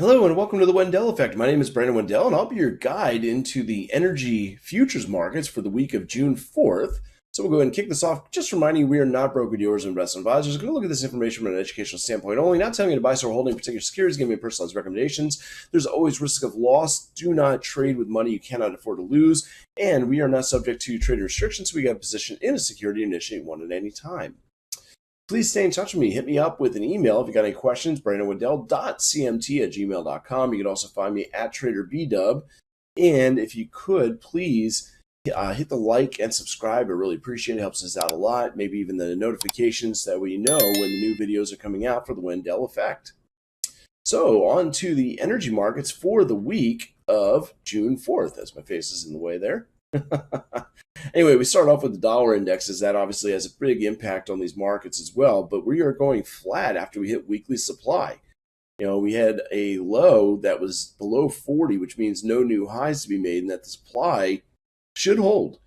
Hello and welcome to the Wendell Effect. My name is Brandon Wendell and I'll be your guide into the energy futures markets for the week of June 4th. So we'll go ahead and kick this off. Just reminding you, we are not broker dealers and investment advisors. We're going to look at this information from an educational standpoint only, not telling you to buy or holding particular securities, giving me personalized recommendations. There's always risk of loss. Do not trade with money you cannot afford to lose. And we are not subject to trading restrictions. So we got a position in a security, initiate one at any time. Please stay in touch with me. Hit me up with an email if you got any questions, brandonwendell.cmt@gmail.com. You can also find me at TraderBdub. And if you could, please hit the like and subscribe. I really appreciate it. It helps us out a lot. Maybe even the notifications, that way you know when the new videos are coming out for the Wendell Effect. So on to the energy markets for the week of June 4th, as my face is in the way there. Anyway, we start off with the dollar indexes. That obviously has a big impact on these markets as well, but we are going flat after we hit weekly supply. We had a low that was below 40, which means no new highs to be made, and that the supply should hold.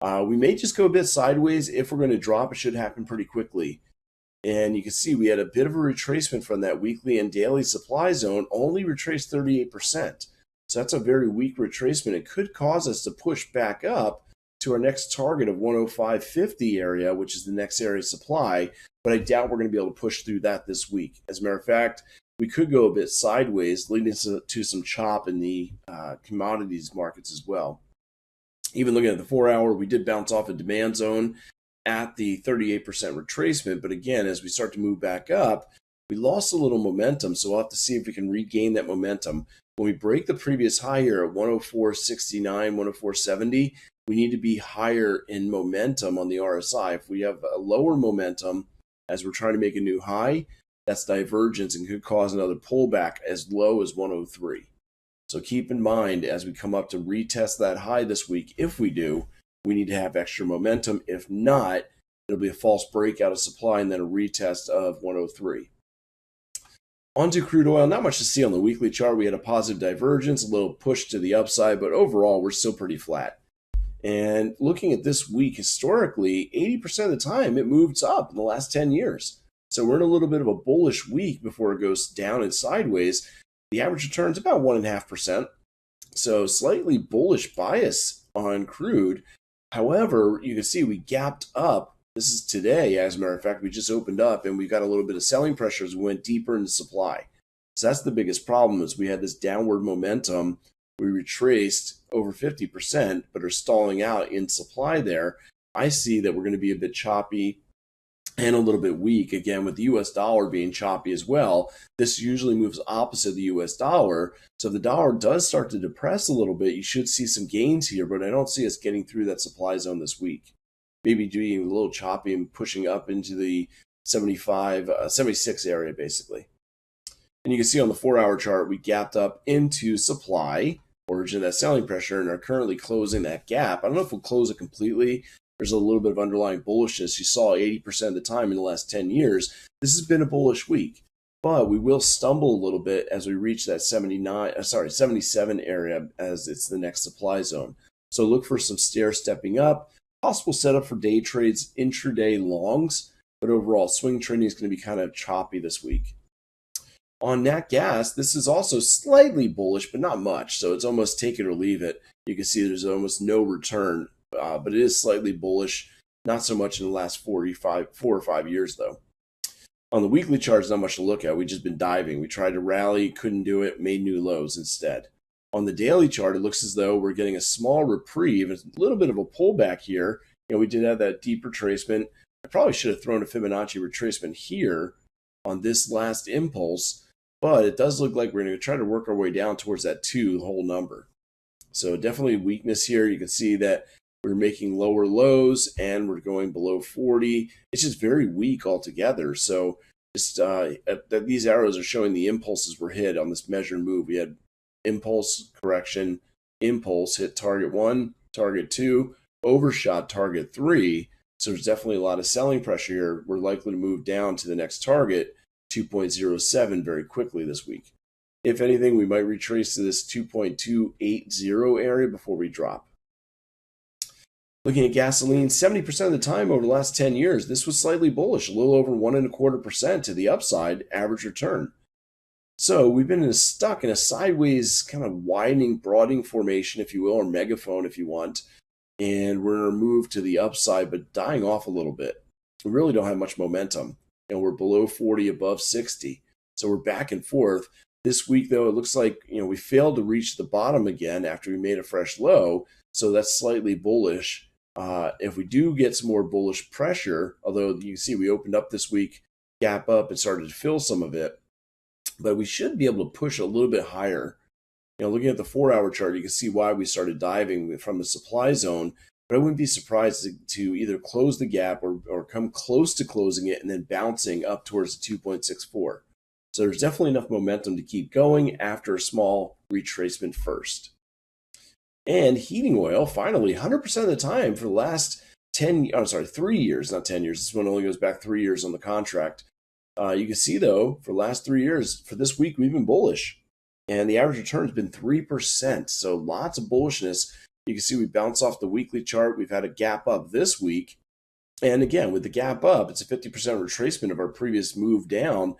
We may just go a bit sideways. If we're going to drop, it should happen pretty quickly. And you can see we had a bit of a retracement from that weekly and daily supply zone, only retraced 38%. So that's a very weak retracement. It could cause us to push back up to our next target of 105.50 area, which is the next area of supply, but I doubt we're going to be able to push through that this week. As a matter of fact, we could go a bit sideways, leading to some chop in the commodities markets as well. Even looking at the 4-hour, we did bounce off a demand zone at the 38% retracement, but again, as we start to move back up, we lost a little momentum, so we'll have to see if we can regain that momentum. When we break the previous high here at 104.69, 104.70, we need to be higher in momentum on the RSI. If we have a lower momentum as we're trying to make a new high, that's divergence and could cause another pullback as low as 103. So keep in mind, as we come up to retest that high this week, if we do, we need to have extra momentum. If not, it'll be a false breakout of supply and then a retest of 103. On to crude oil, not much to see on the weekly chart. We had a positive divergence, a little push to the upside, but overall, we're still pretty flat. And looking at this week, historically, 80% of the time, it moves up in the last 10 years. So we're in a little bit of a bullish week before it goes down and sideways. The average return is about 1.5%. So slightly bullish bias on crude. However, you can see we gapped up. This is today, as a matter of fact. We just opened up and we got a little bit of selling pressure as we went deeper into supply. So that's the biggest problem, is we had this downward momentum. We retraced over 50%, but are stalling out in supply there. I see that we're going to be a bit choppy and a little bit weak. Again, with the US dollar being choppy as well, this usually moves opposite the US dollar. So if the dollar does start to depress a little bit, you should see some gains here, but I don't see us getting through that supply zone this week. Maybe doing a little choppy and pushing up into the 76 area, basically. And you can see on the 4-hour chart, we gapped up into supply, origin of that selling pressure, and are currently closing that gap. I don't know if we'll close it completely. There's a little bit of underlying bullishness. You saw 80% of the time in the last 10 years. This has been a bullish week, but we will stumble a little bit as we reach that 77 area, as it's the next supply zone. So look for some stair stepping up. Possible setup for day trades, intraday longs, but overall swing trading is going to be kind of choppy this week. On nat gas, this is also slightly bullish, but not much. So it's almost take it or leave it. You can see there's almost no return, but it is slightly bullish. Not so much in the last 4 or 5 years, though. On the weekly chart, not much to look at. We've just been diving. We tried to rally, couldn't do it, made new lows instead. On the daily chart, it looks as though we're getting a small reprieve, a little bit of a pullback here. We did have that deep retracement. I probably should have thrown a Fibonacci retracement here on this last impulse, but it does look like we're going to try to work our way down towards that 2 whole number. So definitely weakness here. You can see that we're making lower lows and we're going below 40. It's just very weak altogether. So just these arrows are showing the impulses were hit on this measured move. We had impulse, correction, impulse, hit target 1, target 2, overshot target 3. So there's definitely a lot of selling pressure here. We're likely to move down to the next target, 2.07, very quickly this week. If anything, we might retrace to this 2.280 area before we drop. Looking at gasoline, 70% of the time over the last 10 years, this was slightly bullish, a little over 1.25% to the upside average return. So we've been stuck in a sideways kind of widening, broadening formation, if you will, or megaphone, if you want. And we're going to move to the upside, but dying off a little bit. We really don't have much momentum. We're below 40, above 60. So we're back and forth. This week, though, it looks like we failed to reach the bottom again after we made a fresh low. So that's slightly bullish. If we do get some more bullish pressure, although you can see we opened up this week, gap up, and started to fill some of it, but we should be able to push a little bit higher. Looking at the 4-hour chart, you can see why we started diving from the supply zone, but I wouldn't be surprised to either close the gap or come close to closing it and then bouncing up towards the 2.64. So there's definitely enough momentum to keep going after a small retracement first. And heating oil, finally, 100% of the time for the last 3 years, not 10 years. This one only goes back 3 years on the contract. You can see, though, for the last 3 years, for this week, we've been bullish. And the average return has been 3%. So lots of bullishness. You can see we bounce off the weekly chart. We've had a gap up this week. And again, with the gap up, it's a 50% retracement of our previous move down.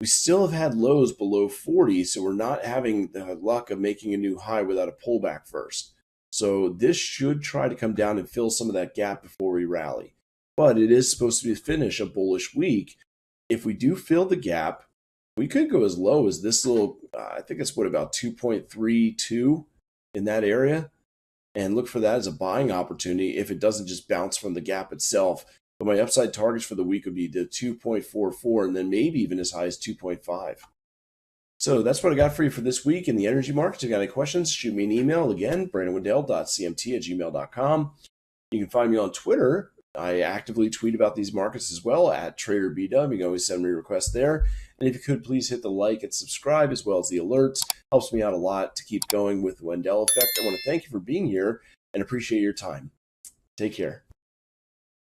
We still have had lows below 40, so we're not having the luck of making a new high without a pullback first. So this should try to come down and fill some of that gap before we rally. But it is supposed to finish a bullish week. If we do fill the gap, we could go as low as this little, I think it's about 2.32 in that area, and look for that as a buying opportunity if it doesn't just bounce from the gap itself. But my upside targets for the week would be the 2.44 and then maybe even as high as 2.5. So that's what I got for you for this week in the energy markets. If you got any questions, shoot me an email. Again, brandonwendell.cmt@gmail.com. You can find me on Twitter. I actively tweet about these markets as well at TraderBW. You can always send me requests there. And if you could, please hit the like and subscribe as well as the alerts. Helps me out a lot to keep going with the Wendell Effect. I want to thank you for being here and appreciate your time. Take care.